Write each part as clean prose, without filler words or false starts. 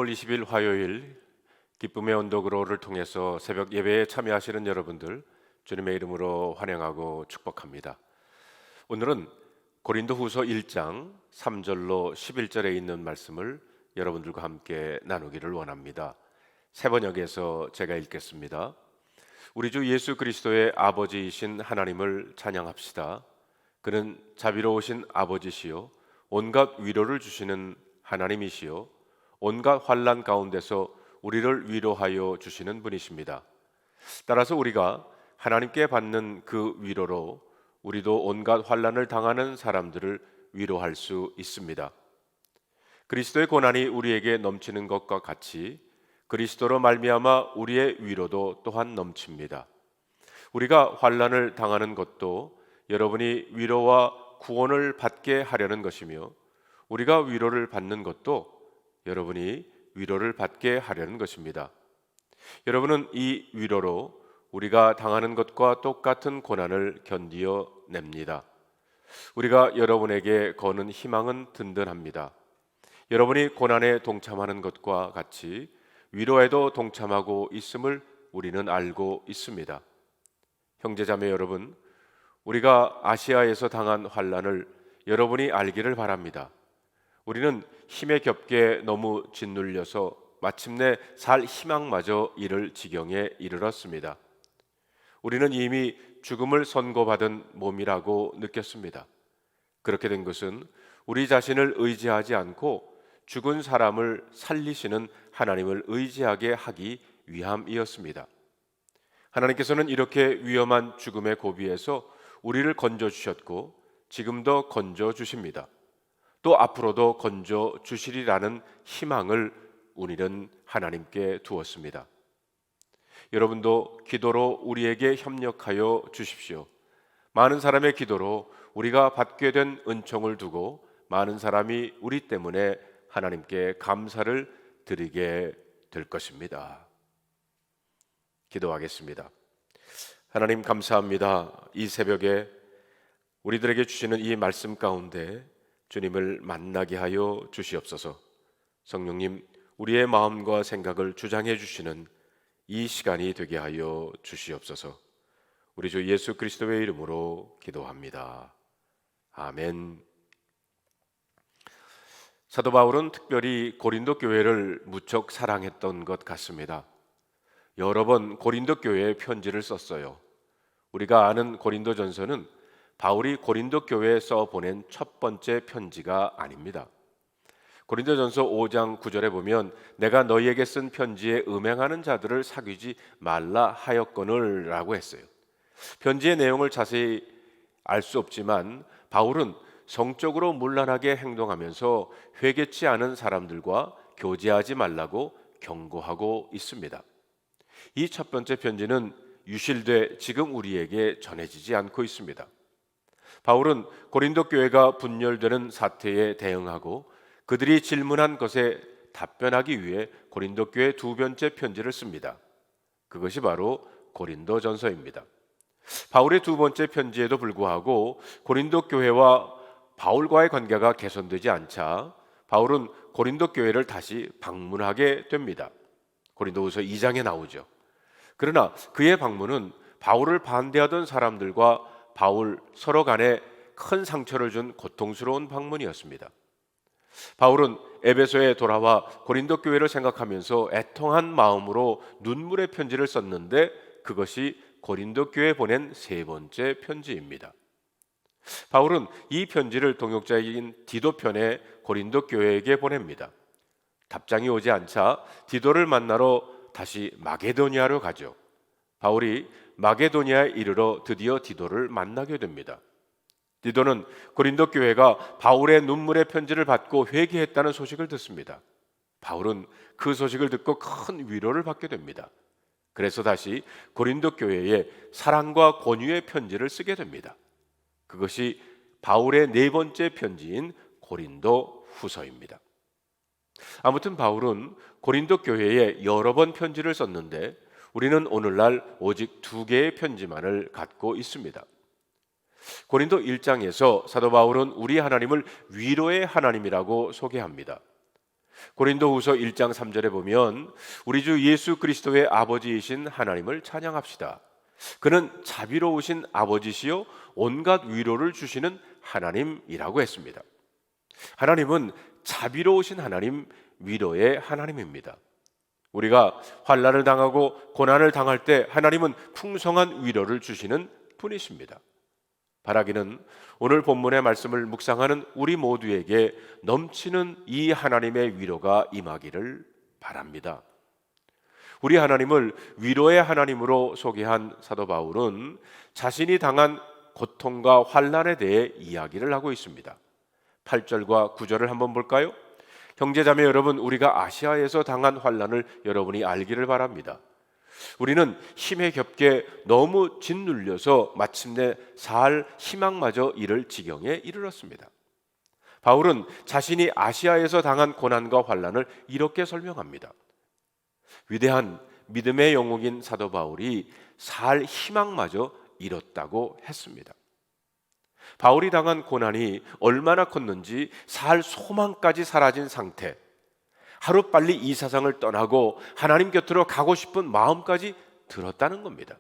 3월 20일 화요일 기쁨의 언덕으로를 통해서 새벽 예배에 참여하시는 여러분들 주님의 이름으로 환영하고 축복합니다. 오늘은 고린도후서 1장 3절로 11절에 있는 말씀을 여러분들과 함께 나누기를 원합니다. 새 번역에서 제가 읽겠습니다. 우리 주 예수 그리스도의 아버지이신 하나님을 찬양합시다. 그는 자비로우신 아버지시요 온갖 위로를 주시는 하나님이시요 온갖 환난 가운데서 우리를 위로하여 주시는 분이십니다. 따라서 우리가 하나님께 받는 그 위로로 우리도 온갖 환난을 당하는 사람들을 위로할 수 있습니다. 그리스도의 고난이 우리에게 넘치는 것과 같이 그리스도로 말미암아 우리의 위로도 또한 넘칩니다. 우리가 환난을 당하는 것도 여러분이 위로와 구원을 받게 하려는 것이며 우리가 위로를 받는 것도 여러분이 위로를 받게 하려는 것입니다. 여러분은 이 위로로 우리가 당하는 것과 똑같은 고난을 견디어 냅니다. 우리가 여러분에게 거는 희망은 든든합니다. 여러분이 고난에 동참하는 것과 같이 위로에도 동참하고 있음을 우리는 알고 있습니다. 형제자매 여러분, 우리가 아시아에서 당한 환난을 여러분이 알기를 바랍니다. 우리는 힘에 겹게 너무 짓눌려서 마침내 살 희망마저 잃을 지경에 이르렀습니다. 우리는 이미 죽음을 선고받은 몸이라고 느꼈습니다. 그렇게 된 것은 우리 자신을 의지하지 않고 죽은 사람을 살리시는 하나님을 의지하게 하기 위함이었습니다. 하나님께서는 이렇게 위험한 죽음의 고비에서 우리를 건져주셨고 지금도 건져주십니다. 또 앞으로도 건져주시리라는 희망을 우리는 하나님께 두었습니다. 여러분도 기도로 우리에게 협력하여 주십시오. 많은 사람의 기도로 우리가 받게 된 은총을 두고 많은 사람이 우리 때문에 하나님께 감사를 드리게 될 것입니다. 기도하겠습니다. 하나님 감사합니다. 이 새벽에 우리들에게 주시는 이 말씀 가운데 주님을 만나게 하여 주시옵소서. 성령님, 우리의 마음과 생각을 주장해 주시는 이 시간이 되게 하여 주시옵소서. 우리 주 예수 그리스도의 이름으로 기도합니다. 아멘. 사도 바울은 특별히 고린도 교회를 무척 사랑했던 것 같습니다. 여러 번 고린도 교회에 편지를 썼어요. 우리가 아는 고린도전서는 바울이 고린도 교회에 써 보낸 첫 번째 편지가 아닙니다. 고린도전서 5장 9절에 보면 내가 너희에게 쓴 편지에 음행하는 자들을 사귀지 말라 하였거늘 라고 했어요. 편지의 내용을 자세히 알 수 없지만 바울은 성적으로 문란하게 행동하면서 회개치 않은 사람들과 교제하지 말라고 경고하고 있습니다. 이 첫 번째 편지는 유실돼 지금 우리에게 전해지지 않고 있습니다. 바울은 고린도 교회가 분열되는 사태에 대응하고 그들이 질문한 것에 답변하기 위해 고린도 교회 두 번째 편지를 씁니다. 그것이 바로 고린도전서입니다. 바울의 두 번째 편지에도 불구하고 고린도 교회와 바울과의 관계가 개선되지 않자 바울은 고린도 교회를 다시 방문하게 됩니다. 고린도후서 2장에 나오죠. 그러나 그의 방문은 바울을 반대하던 사람들과 바울 서로 간에 큰 상처를 준 고통스러운 방문이었습니다. 바울은 에베소에 돌아와 고린도 교회를 생각하면서 애통한 마음으로 눈물의 편지를 썼는데 그것이 고린도 교회에 보낸 세 번째 편지입니다. 바울은 이 편지를 동역자인 디도편에 고린도 교회에게 보냅니다. 답장이 오지 않자 디도를 만나러 다시 마게도니아로 가죠. 바울이 마게도니아에 이르러 드디어 디도를 만나게 됩니다. 디도는 고린도 교회가 바울의 눈물의 편지를 받고 회개했다는 소식을 듣습니다. 바울은 그 소식을 듣고 큰 위로를 받게 됩니다. 그래서 다시 고린도 교회에 사랑과 권유의 편지를 쓰게 됩니다. 그것이 바울의 네 번째 편지인 고린도 후서입니다. 아무튼 바울은 고린도 교회에 여러 번 편지를 썼는데 우리는 오늘날 오직 두 개의 편지만을 갖고 있습니다. 고린도 1장에서 사도 바울은 우리 하나님을 위로의 하나님이라고 소개합니다. 고린도후서 1장 3절에 보면 우리 주 예수 그리스도의 아버지이신 하나님을 찬양합시다. 그는 자비로우신 아버지시요 온갖 위로를 주시는 하나님이라고 했습니다. 하나님은 자비로우신 하나님, 위로의 하나님입니다. 우리가 환난을 당하고 고난을 당할 때 하나님은 풍성한 위로를 주시는 분이십니다. 바라기는 오늘 본문의 말씀을 묵상하는 우리 모두에게 넘치는 이 하나님의 위로가 임하기를 바랍니다. 우리 하나님을 위로의 하나님으로 소개한 사도 바울은 자신이 당한 고통과 환난에 대해 이야기를 하고 있습니다. 8절과 9절을 한번 볼까요? 형제자매 여러분, 우리가 아시아에서 당한 환난을 여러분이 알기를 바랍니다. 우리는 힘에 겹게 너무 짓눌려서 마침내 살 희망마저 잃을 지경에 이르렀습니다. 바울은 자신이 아시아에서 당한 고난과 환난을 이렇게 설명합니다. 위대한 믿음의 영웅인 사도 바울이 살 희망마저 잃었다고 했습니다. 바울이 당한 고난이 얼마나 컸는지 살 소망까지 사라진 상태, 하루빨리 이 세상을 떠나고 하나님 곁으로 가고 싶은 마음까지 들었다는 겁니다.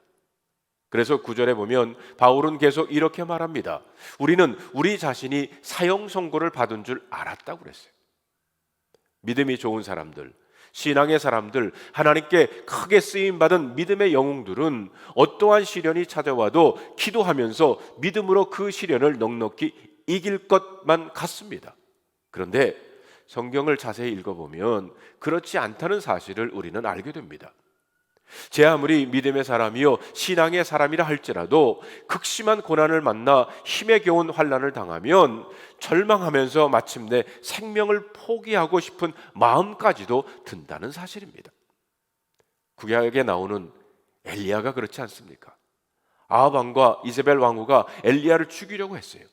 그래서 9절에 보면 바울은 계속 이렇게 말합니다. 우리는 우리 자신이 사형 선고를 받은 줄 알았다고 그랬어요. 믿음이 좋은 사람들, 신앙의 사람들, 하나님께 크게 쓰임받은 믿음의 영웅들은 어떠한 시련이 찾아와도 기도하면서 믿음으로 그 시련을 넉넉히 이길 것만 같습니다. 그런데 성경을 자세히 읽어보면 그렇지 않다는 사실을 우리는 알게 됩니다. 제 아무리 믿음의 사람이요 신앙의 사람이라 할지라도 극심한 고난을 만나 힘에 겨운 환난을 당하면 절망하면서 마침내 생명을 포기하고 싶은 마음까지도 든다는 사실입니다. 구약에 나오는 엘리야가 그렇지 않습니까? 아합 왕과 이세벨 왕후가 엘리야를 죽이려고 했어요.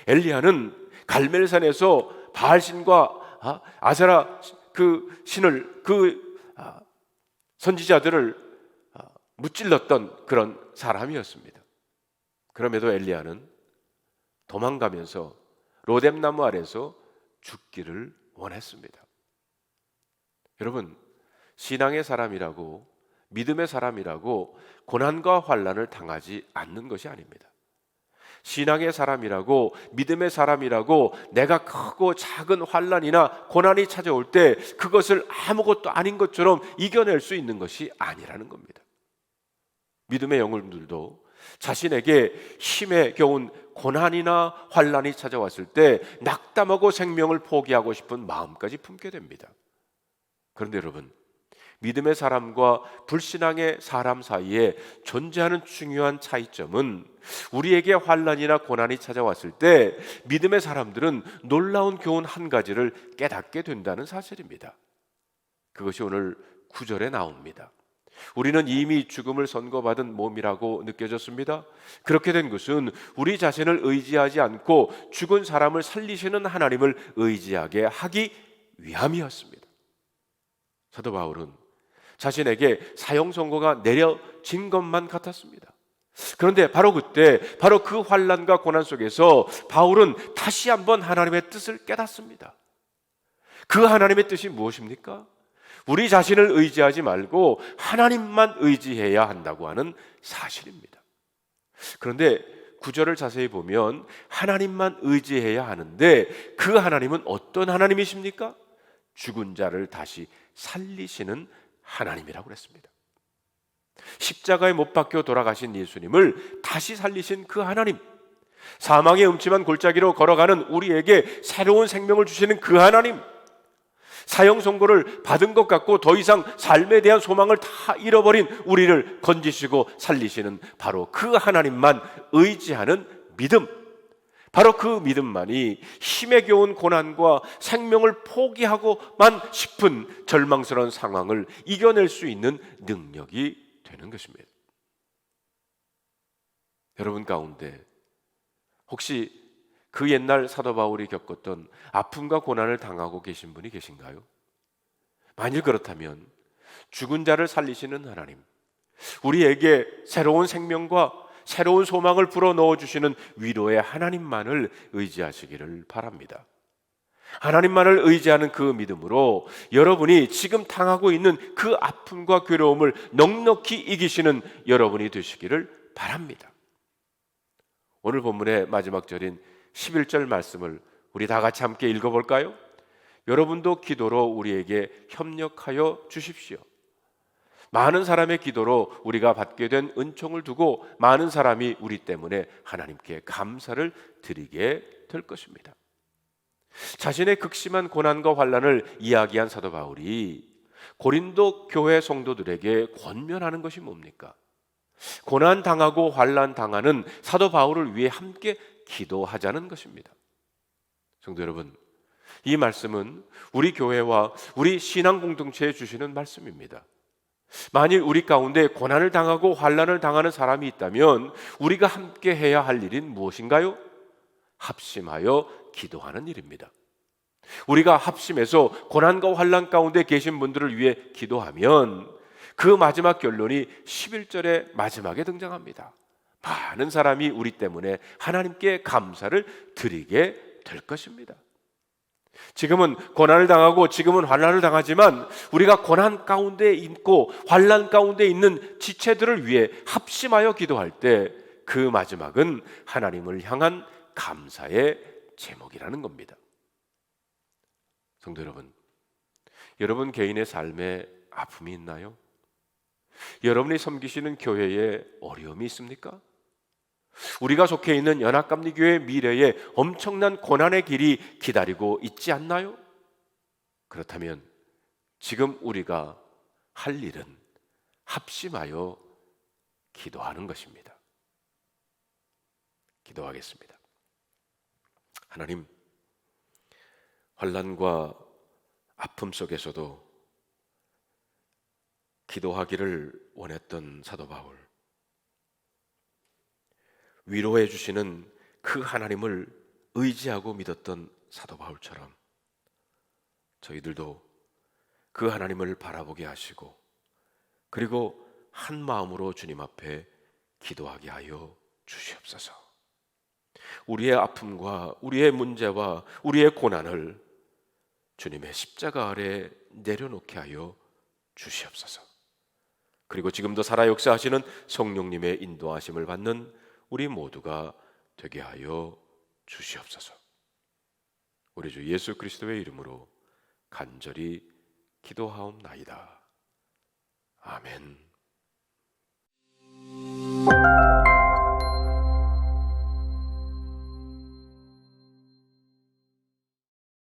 엘리야는 갈멜산에서 바알신과 아세라 그 신을 선지자들을 무찔렀던 그런 사람이었습니다. 그럼에도 엘리야는 도망가면서 로뎀나무 아래서 죽기를 원했습니다. 여러분, 신앙의 사람이라고 믿음의 사람이라고 고난과 환난을 당하지 않는 것이 아닙니다. 신앙의 사람이라고 믿음의 사람이라고 내가 크고 작은 환난이나 고난이 찾아올 때 그것을 아무것도 아닌 것처럼 이겨낼 수 있는 것이 아니라는 겁니다. 믿음의 영웅들도 자신에게 힘에 겨운 고난이나 환난이 찾아왔을 때 낙담하고 생명을 포기하고 싶은 마음까지 품게 됩니다. 그런데 여러분, 믿음의 사람과 불신앙의 사람 사이에 존재하는 중요한 차이점은 우리에게 환난이나 고난이 찾아왔을 때 믿음의 사람들은 놀라운 교훈 한 가지를 깨닫게 된다는 사실입니다. 그것이 오늘 9절에 나옵니다. 우리는 이미 죽음을 선고받은 몸이라고 느껴졌습니다. 그렇게 된 것은 우리 자신을 의지하지 않고 죽은 사람을 살리시는 하나님을 의지하게 하기 위함이었습니다. 사도 바울은 자신에게 사형 선고가 내려진 것만 같았습니다. 그런데 바로 그때, 바로 그 환난과 고난 속에서 바울은 다시 한번 하나님의 뜻을 깨닫습니다. 그 하나님의 뜻이 무엇입니까? 우리 자신을 의지하지 말고 하나님만 의지해야 한다고 하는 사실입니다. 그런데 9절을 자세히 보면 하나님만 의지해야 하는데 그 하나님은 어떤 하나님이십니까? 죽은 자를 다시 살리시는 하나님이라고 그랬습니다. 십자가에 못 박혀 돌아가신 예수님을 다시 살리신 그 하나님, 사망의 음침한 골짜기로 걸어가는 우리에게 새로운 생명을 주시는 그 하나님, 사형 선고를 받은 것 같고 더 이상 삶에 대한 소망을 다 잃어버린 우리를 건지시고 살리시는 바로 그 하나님만 의지하는 믿음, 바로 그 믿음만이 힘에 겨운 고난과 생명을 포기하고만 싶은 절망스러운 상황을 이겨낼 수 있는 능력이 되는 것입니다. 여러분 가운데 혹시 그 옛날 사도 바울이 겪었던 아픔과 고난을 당하고 계신 분이 계신가요? 만일 그렇다면 죽은 자를 살리시는 하나님, 우리에게 새로운 생명과 새로운 소망을 불어넣어 주시는 위로의 하나님만을 의지하시기를 바랍니다. 하나님만을 의지하는 그 믿음으로 여러분이 지금 당하고 있는 그 아픔과 괴로움을 넉넉히 이기시는 여러분이 되시기를 바랍니다. 오늘 본문의 마지막 절인 11절 말씀을 우리 다 같이 함께 읽어볼까요? 여러분도 기도로 우리에게 협력하여 주십시오. 많은 사람의 기도로 우리가 받게 된 은총을 두고 많은 사람이 우리 때문에 하나님께 감사를 드리게 될 것입니다. 자신의 극심한 고난과 환난을 이야기한 사도 바울이 고린도 교회 성도들에게 권면하는 것이 뭡니까? 고난 당하고 환난 당하는 사도 바울을 위해 함께 기도하자는 것입니다. 성도 여러분, 이 말씀은 우리 교회와 우리 신앙 공동체에 주시는 말씀입니다. 만일 우리 가운데 고난을 당하고 환난을 당하는 사람이 있다면 우리가 함께 해야 할 일은 무엇인가요? 합심하여 기도하는 일입니다. 우리가 합심해서 고난과 환난 가운데 계신 분들을 위해 기도하면 그 마지막 결론이 11절의 마지막에 등장합니다. 많은 사람이 우리 때문에 하나님께 감사를 드리게 될 것입니다. 지금은 고난을 당하고 지금은 환난을 당하지만 우리가 고난 가운데 있고 환난 가운데 있는 지체들을 위해 합심하여 기도할 때 그 마지막은 하나님을 향한 감사의 제목이라는 겁니다. 성도 여러분, 여러분 개인의 삶에 아픔이 있나요? 여러분이 섬기시는 교회에 어려움이 있습니까? 우리가 속해 있는 연합감리교회 미래에 엄청난 고난의 길이 기다리고 있지 않나요? 그렇다면 지금 우리가 할 일은 합심하여 기도하는 것입니다. 기도하겠습니다. 하나님, 환난과 아픔 속에서도 기도하기를 원했던 사도 바울, 위로해 주시는 그 하나님을 의지하고 믿었던 사도 바울처럼 저희들도 그 하나님을 바라보게 하시고 그리고 한 마음으로 주님 앞에 기도하게 하여 주시옵소서. 우리의 아픔과 우리의 문제와 우리의 고난을 주님의 십자가 아래 내려놓게 하여 주시옵소서. 그리고 지금도 살아 역사하시는 성령님의 인도하심을 받는 우리 모두가 되게 하여 주시옵소서. 우리 주 예수 그리스도의 이름으로 간절히 기도하옵나이다. 아멘.